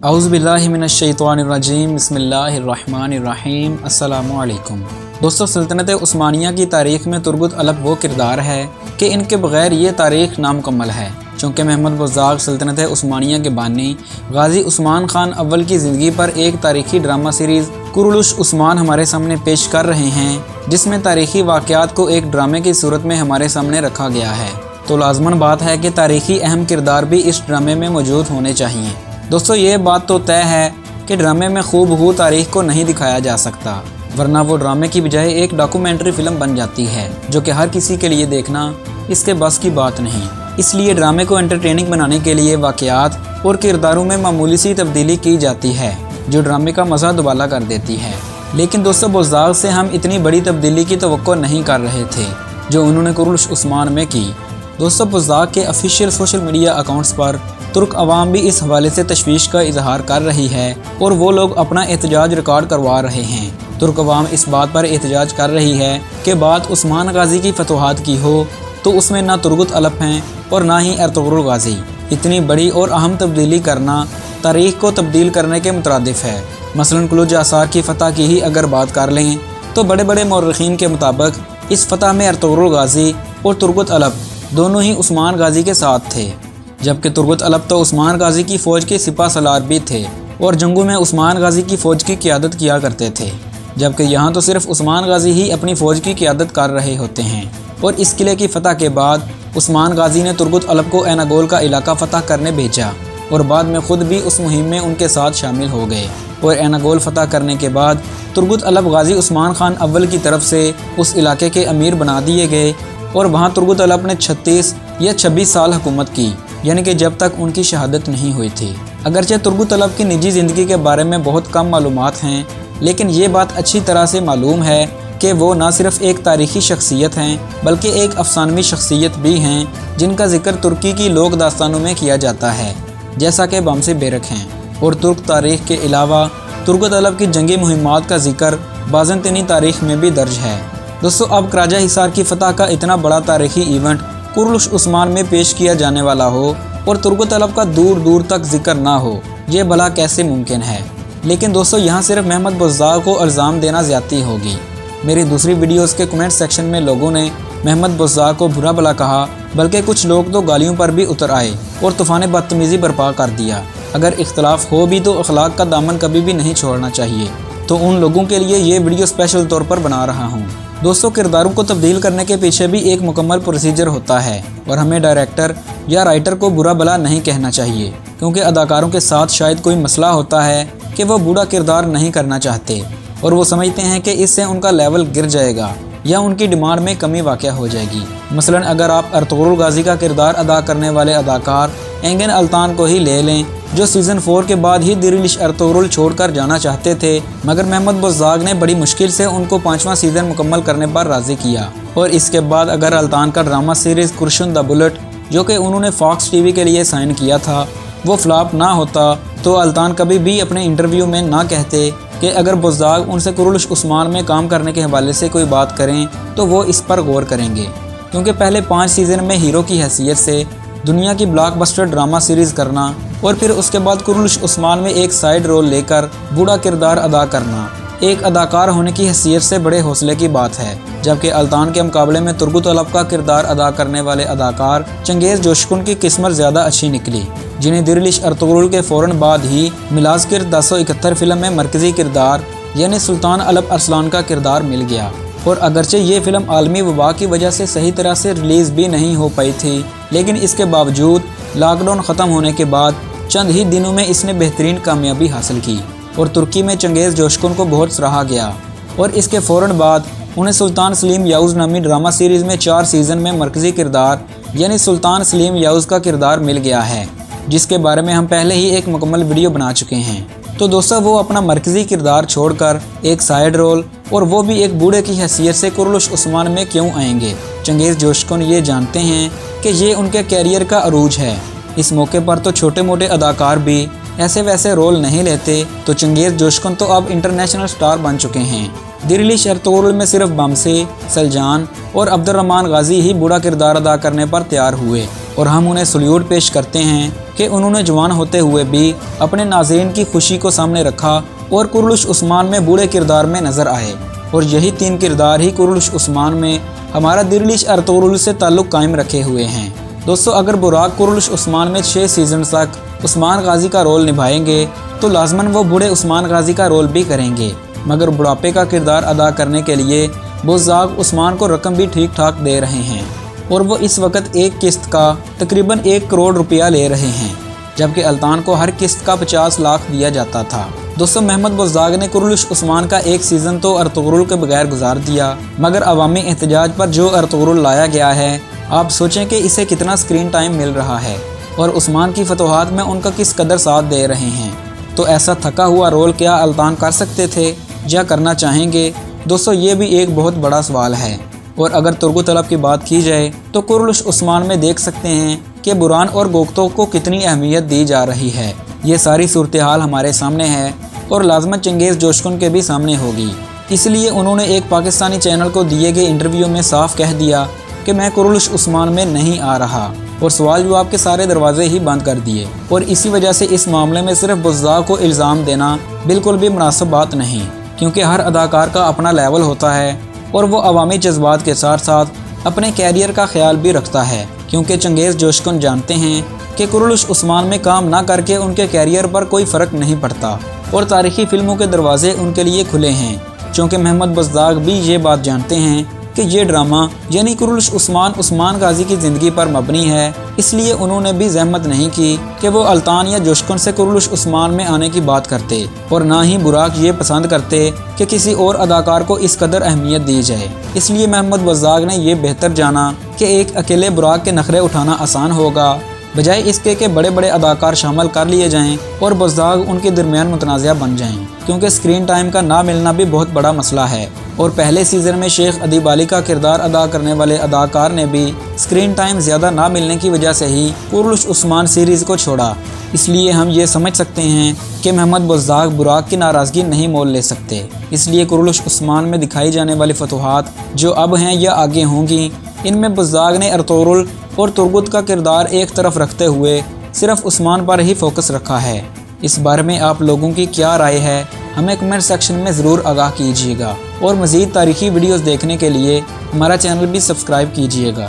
औज़ुबिल्लाहि मिनश्शैतानिर्रजीम बिस्मिल्लाहिर्रहमानिर्रहीम अस्सलामु अलैकुम। दोस्तों, सल्तनत उस्मानिया की तारीख़ में तुर्गुत अलब वो किरदार है कि इनके बग़ैर ये तारीख़ नामुकम्मल है। चूँकि महमद बज़्ज़ाक़ सल्तनत उस्मानिया के बानी गाज़ी उस्मान ख़ान अव्वल की ज़िंदगी पर एक तारीख़ी ड्रामा सीरीज़ कुरुलुश उस्मान हमारे सामने पेश कर रहे हैं, जिसमें तारीख़ी वाक़यात को एक ड्रामे की सूरत में हमारे सामने रखा गया है। तो लाज़मन बात है कि तारीख़ी अहम किरदार भी इस ड्रामे में मौजूद होने चाहिए। दोस्तों, ये बात तो तय है कि ड्रामे में खूबहू तारीख़ को नहीं दिखाया जा सकता, वरना वो ड्रामे की बजाय एक डॉक्यूमेंट्री फ़िल्म बन जाती है, जो कि हर किसी के लिए देखना इसके बस की बात नहीं। इसलिए ड्रामे को एंटरटेनिंग बनाने के लिए वाक़यात और किरदारों में मामूली सी तब्दीली की जाती है, जो ड्रामे का मज़ा दुबाला कर देती है। लेकिन दोस्तों, बज़्ज़ाक़ से हम इतनी बड़ी तब्दीली की तवक्को नहीं कर रहे थे जो उन्होंने कुरुलुश उस्मान में की। दोस्तों, बज़्ज़ाक़ के ऑफिशियल सोशल मीडिया अकाउंट्स पर तुर्क अवाम भी इस हवाले से तशवीश का इजहार कर रही है और वो लोग अपना एहतजाज रिकॉर्ड करवा रहे हैं। तुर्क अवाम इस बात पर एहतजाज कर रही है कि बात उस्मान गाज़ी की फतवाहत की हो तो उसमें ना तुर्गुत अलप हैं और ना ही अर्तुगरुल गाज़ी। इतनी बड़ी और अहम तब्दीली करना तारीख़ को तब्दील करने के मुतरादिफ है। मसलन कुलुज आसार की फ़तह की ही अगर बात कर लें तो बड़े बड़े मौरख़ीन के मुताबिक इस फ़तह में अर्तुगरुल गाज़ी और तुर्गुत अलप दोनों ही उस्मान गाज़ी के साथ थे, जबकि तुर्गुत अलप तो उस्मान गाज़ी की फ़ौज के सिपा सलार भी थे और जंगों में उस्मान गाज़ी की फ़ौज की क़ियादत किया करते थे। जबकि यहाँ तो सिर्फ उस्मान गाज़ी ही अपनी फ़ौज की क़ियादत कर रहे होते हैं। और इस किले की फ़तह के बाद उस्मान गाज़ी ने तुर्गुत अलप को एनागोल का इलाका फ़तह करने भेजा और बाद में ख़ुद भी उस मुहिम में उनके साथ शामिल हो गए। और एनागोल फ़तह करने के बाद तुर्गुत अलप गाज़ी उस्मान ख़ान अव्वल की तरफ से उस इलाके के अमीर बना दिए गए और वहाँ तुर्गुत अलप ने 36 या 26 साल हुकूमत की, यानी कि जब तक उनकी शहादत नहीं हुई थी। अगरचे तुर्गुत अलप की निजी ज़िंदगी के बारे में बहुत कम मालूमात हैं, लेकिन ये बात अच्छी तरह से मालूम है कि वो न सिर्फ एक तारीख़ी शख्सियत हैं बल्कि एक अफसानवी शख्सियत भी हैं, जिनका जिक्र तुर्की की लोक दास्तानों में किया जाता है, जैसा कि बमसे बेरक हैं। और तुर्क तारीख़ के अलावा तुर्गुत अलप की जंगी मुहिम्मात का जिक्र बाज़ंतीनी तारीख़ में भी दर्ज है। दोस्तों, अब कराजा हिसार की फ़तह का इतना बड़ा तारीख़ी इवेंट कुरुलुश उस्मान में पेश किया जाने वाला हो और तुर्गुत अलप का दूर दूर तक जिक्र ना हो, ये भला कैसे मुमकिन है। लेकिन दोस्तों, यहाँ सिर्फ महमद बज़्ज़ाक़ को इल्ज़ाम देना ज़्यादती होगी। मेरी दूसरी वीडियोस के कमेंट सेक्शन में लोगों ने महमद बज़्ज़ाक़ को बुरा भला कहा, बल्कि कुछ लोग तो गालियों पर भी उतर आए और तूफ़ान बदतमीज़ी बर्पा कर दिया। अगर इख्तलाफ हो भी तो अखलाक का दामन कभी भी नहीं छोड़ना चाहिए। तो उन लोगों के लिए ये वीडियो स्पेशल तौर पर बना रहा हूँ। दोस्तों, किरदारों को तब्दील करने के पीछे भी एक मुकम्मल प्रोसीजर होता है और हमें डायरेक्टर या राइटर को बुरा भला नहीं कहना चाहिए, क्योंकि अदाकारों के साथ शायद कोई मसला होता है कि वो बूढ़ा किरदार नहीं करना चाहते और वो समझते हैं कि इससे उनका लेवल गिर जाएगा या उनकी डिमांड में कमी वाक़या हो जाएगी। मसलन अगर आप अर्तुगरुल गाज़ी का किरदार अदा करने वाले अदाकार एंगन अल्तान को ही ले लें, जो सीज़न 4 के बाद ही दिरिलिश अर्तुगरुल छोड़कर जाना चाहते थे, मगर महमद बज़्ज़ाक़ ने बड़ी मुश्किल से उनको 5वां सीज़न मुकम्मल करने पर राज़ी किया। और इसके बाद अगर अल्तान का ड्रामा सीरीज़ कुरशन द बुलेट, जो कि उन्होंने फॉक्स टीवी के लिए साइन किया था, वो फ्लॉप ना होता, तो अल्तान कभी भी अपने इंटरव्यू में ना कहते कि अगर बज़्ज़ाक़ उनसे कुरुलुश उस्मान में काम करने के हवाले से कोई बात करें तो वो इस पर गौर करेंगे। क्योंकि पहले 5 सीज़न में हीरो की हैसियत से दुनिया की ब्लॉकबस्टर ड्रामा सीरीज़ करना और फिर उसके बाद कुरुलुश उस्मान में एक साइड रोल लेकर बूढ़ा किरदार अदा करना एक अदाकार होने की हैसियत से बड़े हौसले की बात है। जबकि अल्तान के मुकाबले में तुर्गुत अलप का किरदार अदा करने वाले अदाकार चंगेज़ जोशकुन की किस्मत ज़्यादा अच्छी निकली, जिन्हें दिरिलिश अर्तुगरुल के फ़ौरन बाद ही मिलाज़किर 1071 फिल्म में मरकज़ी किरदार यानी सुल्तान अलप अरसलान का किरदार मिल गया। और अगरचे ये फ़िल्म आलमी वबा की वजह से सही तरह से रिलीज़ भी नहीं हो पाई थी, लेकिन इसके बावजूद लॉकडाउन ख़त्म होने के बाद चंद ही दिनों में इसने बेहतरीन कामयाबी हासिल की और तुर्की में चंगेज़ जोशकुन को बहुत सराहा गया। और इसके फ़ौरन बाद उन्हें सुल्तान सलीम याऊज़ नामी ड्रामा सीरीज़ में 4 सीज़न में मरकज़ी किरदार यानी सुल्तान सलीम याऊज़ का किरदार मिल गया है, जिसके बारे में हम पहले ही एक मुकम्मल वीडियो बना चुके हैं। तो दोस्तों, वो अपना मरकज़ी किरदार छोड़कर एक साइड रोल और वो भी एक बूढ़े की हैसियत से कुरुलुश उस्मान में क्यों आएंगे। चंगेज़ जोशकुन ये जानते हैं कि ये उनके कैरियर का अरूज है। इस मौके पर तो छोटे मोटे अदाकार भी ऐसे वैसे रोल नहीं लेते, तो चंगेज़ जोशकुन तो अब इंटरनेशनल स्टार बन चुके हैं। दिरिलिश अर्तुगरुल में सिर्फ बमसे, सलजान और अब्दुर्रहमान गाज़ी ही बूढ़ा किरदार अदा करने पर तैयार हुए और हम उन्हें सल्यूट पेश करते हैं कि उन्होंने जवान होते हुए भी अपने नाज़रीन की खुशी को सामने रखा और कुरलुश उस्मान में बूढ़े किरदार में नज़र आए। और यही 3 किरदार ही कुरलुश उस्मान में हमारा दिरलिश अर्तुगरुल से ताल्लुक़ कायम रखे हुए हैं। दोस्तों, अगर बुराक कुरलुश उस्मान में 6 सीज़न तक उस्मान गाजी का रोल निभाएंगे तो लाजमन वो बूढ़े उस्मान गाजी का रोल भी करेंगे, मगर बुढ़ापे का किरदार अदा करने के लिए बुज़्ज़ाक़ उस्मान को रकम भी ठीक ठाक दे रहे हैं और वो इस वक्त एक किस्त का तकरीबन 1 करोड़ रुपया ले रहे हैं, जबकि अल्तान को हर किस्त का 50 लाख दिया जाता था। दोस्तों, महमद बुज़्ज़ाक़ ने कुरलुश उस्मान का एक सीज़न तो अर्तुगरुल के बगैर गुजार दिया, मगर अवामी एहतजाज पर जो अर्तुगरुल लाया गया है, आप सोचें कि इसे कितना स्क्रीन टाइम मिल रहा है और उस्मान की फतवाहत में उनका किस कदर साथ दे रहे हैं। तो ऐसा थका हुआ रोल क्या अल्तान कर सकते थे या करना चाहेंगे? दोस्तों, ये भी एक बहुत बड़ा सवाल है। और अगर तुर्गु तलब की बात की जाए तो कुरलुश उस्मान में देख सकते हैं कि बुरान और गोख्तो को कितनी अहमियत दी जा रही है। ये सारी सूरत हाल हमारे सामने है और लाजमन चंगेज़ जोशकुन के भी सामने होगी। इसलिए उन्होंने एक पाकिस्तानी चैनल को दिए गए इंटरव्यू में साफ कह दिया कि मैं कुरलुश उस्मान में नहीं आ रहा और सवाल जवाब के सारे दरवाजे ही बंद कर दिए। और इसी वजह से इस मामले में सिर्फ बुज़्ज़ाक़ को इल्ज़ाम देना बिल्कुल भी मुनासिब बात नहीं, क्योंकि हर अदाकार का अपना लेवल होता है और वो अवामी जज्बात के साथ साथ अपने कैरियर का ख्याल भी रखता है। क्योंकि चंगेज़ जोशकुन जानते हैं कि कुरलुश उस्मान में काम ना करके उनके कैरियर पर कोई फ़र्क नहीं पड़ता और तारीख़ी फ़िल्मों के दरवाजे उनके लिए खुले हैं। चूँकि महमद बुज़्ज़ाक़ भी ये बात जानते हैं कि ये ड्रामा यानी कुरलुश उस्मान गाजी की ज़िंदगी पर मबनी है, इसलिए उन्होंने भी जहमत नहीं की कि वो अल्तान या जोशकुन से कुरलुश उस्मान में आने की बात करते और ना ही बुराक ये पसंद करते कि किसी और अदाकार को इस कदर अहमियत दी जाए। इसलिए महमद बुज़्ज़ाक़ ने यह बेहतर जाना कि एक अकेले बुराक के नखरे उठाना आसान होगा, बजाय इसके कि बड़े बड़े अदाकार शामिल कर लिए जाएं और बुज़्ज़ाक़ उनके दरमियान मुतनाज़ा बन जाएं, क्योंकि स्क्रीन टाइम का ना मिलना भी बहुत बड़ा मसला है। और पहले सीज़न में शेख अदीब अली का किरदार अदा करने वाले अदाकार ने भी स्क्रीन टाइम ज़्यादा ना मिलने की वजह से ही कुरलुश उस्मान सीरीज़ को छोड़ा। इसलिए हम ये समझ सकते हैं कि महमद बुज़्ज़ाक़ बुराक की नाराज़गी नहीं मोल ले सकते। इसलिए कुरलुश उस्मान में दिखाई जाने वाली फतवाहत जो अब हैं या आगे होंगी, इनमें बुज़्ज़ाक़ ने अर्तुगरुल और तुर्गुत का किरदार एक तरफ रखते हुए सिर्फ उस्मान पर ही फोकस रखा है। इस बारे में आप लोगों की क्या राय है, हमें कमेंट सेक्शन में ज़रूर आगाह कीजिएगा और मज़ीद तारीख़ी वीडियोज़ देखने के लिए हमारा चैनल भी सब्सक्राइब कीजिएगा।